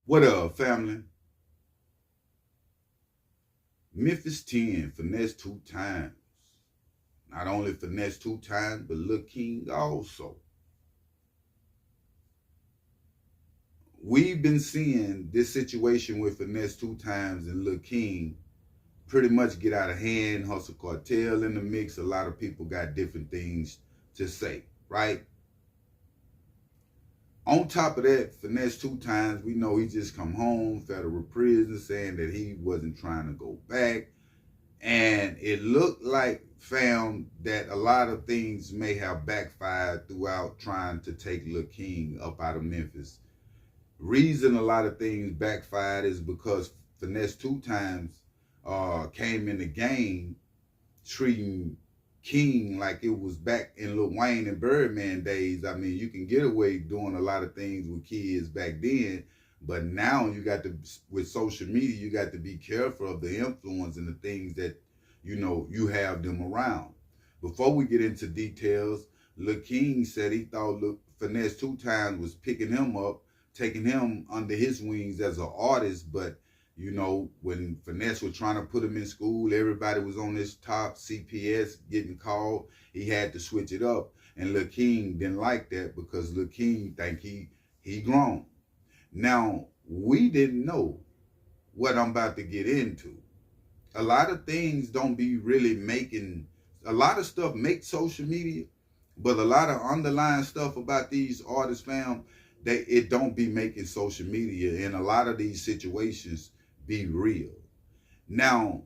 What up, family? Memphis 10, Finesse2tymes. Not only Finesse2tymes, but Lil King also. We've been seeing this situation with Finesse2tymes and Lil King pretty much get out of hand. Hustle Cartel in the mix. A lot of people got different things to say, right? On top of that, Finesse2tymes, we know he just come home, federal prison, saying that he wasn't trying to go back. And it looked like found that a lot of things may have backfired throughout trying to take Lil King up out of Memphis. Reason a lot of things backfired is because Finesse2tymes came in the game treating King like it was back in Lil Wayne and Birdman days. I mean, you can get away doing a lot of things with kids back then, but now you got to, with social media, you got to be careful of the influence and the things that, you have them around. Before we get into details, Lil King said he thought Finesse2tymes was picking him up, taking him under his wings as an artist, but when Finesse was trying to put him in school, everybody was on his top, CPS getting called. He had to switch it up. And Lil King didn't like that because Lil King think he grown. Now, we didn't know what I'm about to get into. A lot of things don't be really making, a lot of stuff makes social media, but a lot of underlying stuff about these artists, fam, it don't be making social media. And a lot of these situations be real. Now,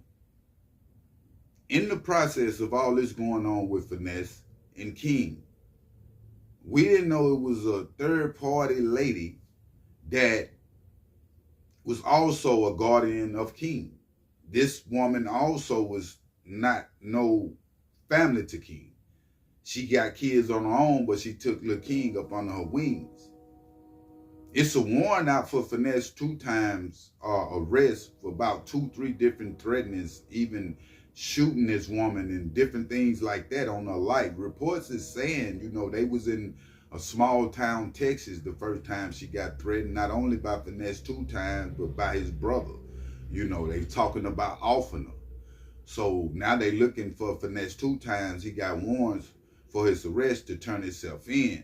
in the process of all this going on with Finesse and King, we didn't know it was a third party lady that was also a guardian of King. This woman also was not no family to King. She got kids on her own, but she took Lil King up under her wings. It's a warrant out for Finesse2tymes arrest for about 2-3 different threatenings, even shooting this woman and different things like that on her life. Reports is saying, they was in a small town, Texas, the first time she got threatened, not only by Finesse2tymes, but by his brother. They talking about offing her. So now they looking for Finesse2tymes. He got warrants for his arrest to turn himself in.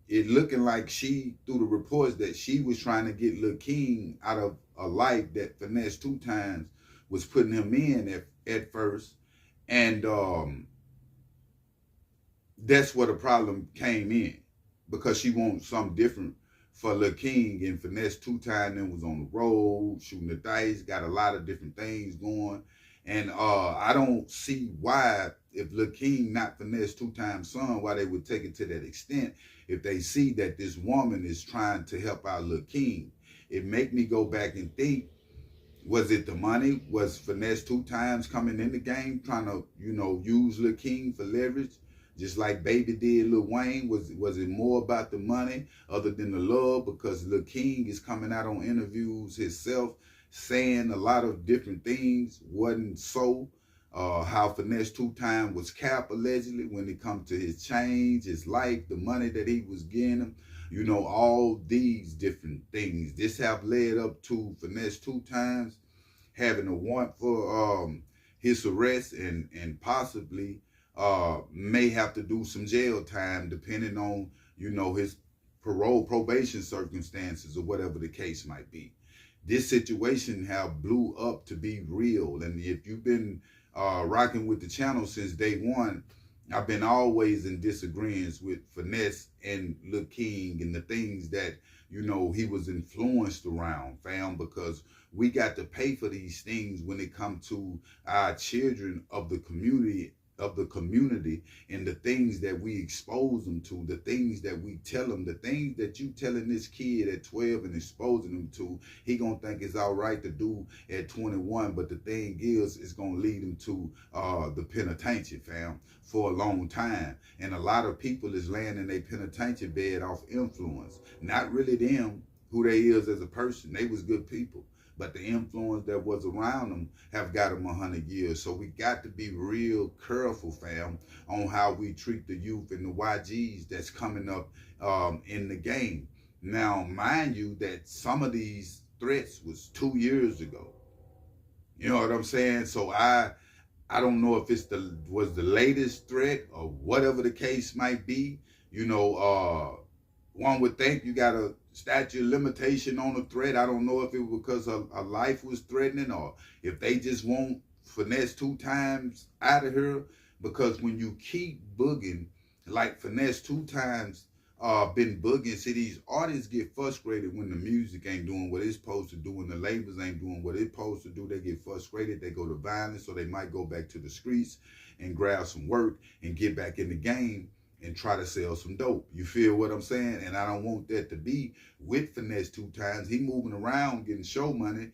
It looking like through the reports, that she was trying to get Lil King out of a life that Finesse2tymes was putting him in at first. And that's where the problem came in, because she wants something different for Lil King, and Finesse2tymes was on the road, shooting the dice, got a lot of different things going. And I don't see why, if Lil King not Finesse2tymes' son, why they would take it to that extent if they see that this woman is trying to help out Lil King. It make me go back and think, was it the money? Was Finesse2tymes coming in the game trying to, use Lil King for leverage? Just like Baby did Lil Wayne. Was it more about the money other than the love? Because Lil King is coming out on interviews himself saying a lot of different things wasn't so. How Finesse2tymes was capped allegedly when it comes to his change, his life, the money that he was getting, all these different things. This have led up to Finesse2tymes having a warrant for his arrest and possibly may have to do some jail time depending on, his probation circumstances or whatever the case might be. This situation have blew up to be real. And if you've been rocking with the channel since day one, I've been always in disagreement with Finesse and Lil King and the things that, he was influenced around, fam, because we got to pay for these things when it comes to our children of the community and the things that we expose them to, the things that we tell them, the things that you telling this kid at 12 and exposing them to, he gonna think it's all right to do at 21, but the thing is, it's gonna lead him to the penitentiary, fam, for a long time. And a lot of people is laying in their penitentiary bed off influence. Not really them, who they is as a person. They was good people, but the influence that was around them have got them 100 years. So we got to be real careful, fam, on how we treat the youth and the YGs that's coming up in the game. Now, mind you, that some of these threats was 2 years ago. You know what I'm saying? So I don't know if it's was the latest threat or whatever the case might be. You know, one would think you got a statute of limitation on a threat. I don't know if it was because a life was threatening or if they just want Finesse2tymes out of here. Because when you keep booging, like Finesse2tymes been booging, see, these artists get frustrated when the music ain't doing what it's supposed to do, when the labels ain't doing what it's supposed to do. They get frustrated, they go to violence, so they might go back to the streets and grab some work and get back in the game and try to sell some dope. You feel what I'm saying? And I don't want that to be with Finesse2tymes. He moving around getting show money.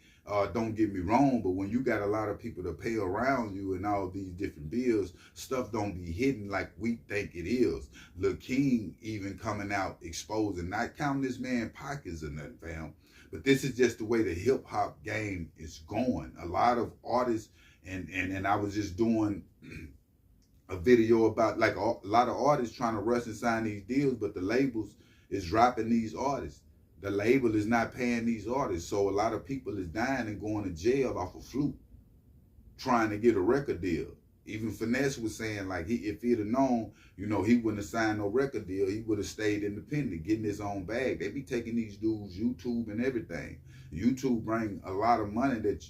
Don't get me wrong, but when you got a lot of people to pay around you and all these different bills, stuff don't be hidden like we think it is. Lil King even coming out exposing, not counting this man pockets or nothing, fam, but this is just the way the hip hop game is going. A lot of artists, and I was just doing a video about like a lot of artists trying to rush and sign these deals, but the labels is dropping these artists. The label is not paying these artists. So a lot of people is dying and going to jail off a fluke trying to get a record deal. Even Finesse was saying, like, if he'd have known, you know, he wouldn't have signed no record deal. He would have stayed independent, getting his own bag. They be taking these dudes YouTube and everything. YouTube bring a lot of money that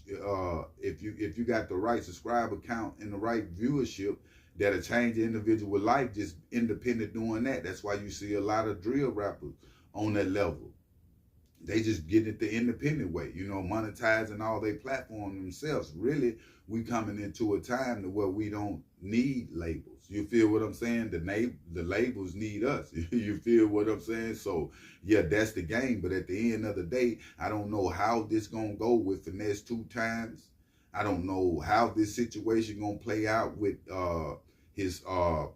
if you got the right subscriber count and the right viewership, that'll change the individual life just independent doing that. That's why you see a lot of drill rappers on that level. They just get it the independent way, you know, monetizing all their platform themselves. Really, we coming into a time to where we don't need labels. You feel what I'm saying? The labels need us. You feel what I'm saying? So, yeah, that's the game. But at the end of the day, I don't know how this gonna go with Finesse2tymes. I don't know how this situation gonna play out with his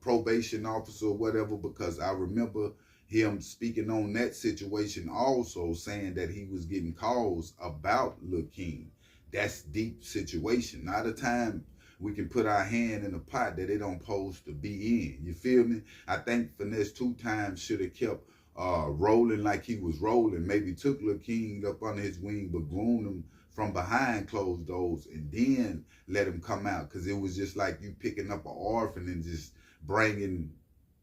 probation officer or whatever, because I remember him speaking on that situation also, saying that he was getting calls about Lil King. That's deep situation. Not a time we can put our hand in a pot that it don't supposed to be in. You feel me? I think Finesse2tymes should have kept rolling like he was rolling. Maybe took Lil King up under his wing, but groomed him from behind closed doors and then let him come out. Because it was just like you picking up an orphan and just bringing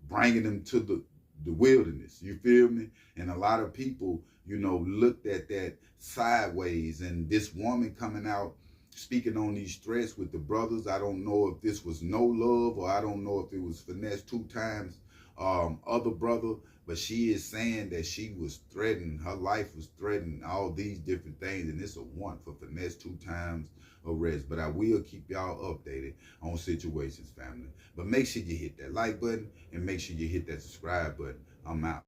him to the wilderness. You feel me? And a lot of people, you know, looked at that sideways. And this woman coming out speaking on these threats with the brothers, I don't know if this was No Love or I don't know if it was Finesse2tymes other brother, but she is saying that she was threatened, her life was threatened, all these different things, and it's a want for Finesse2tymes arrest. But I will keep y'all updated on situations, family. But make sure you hit that like button and make sure you hit that subscribe button. I'm out.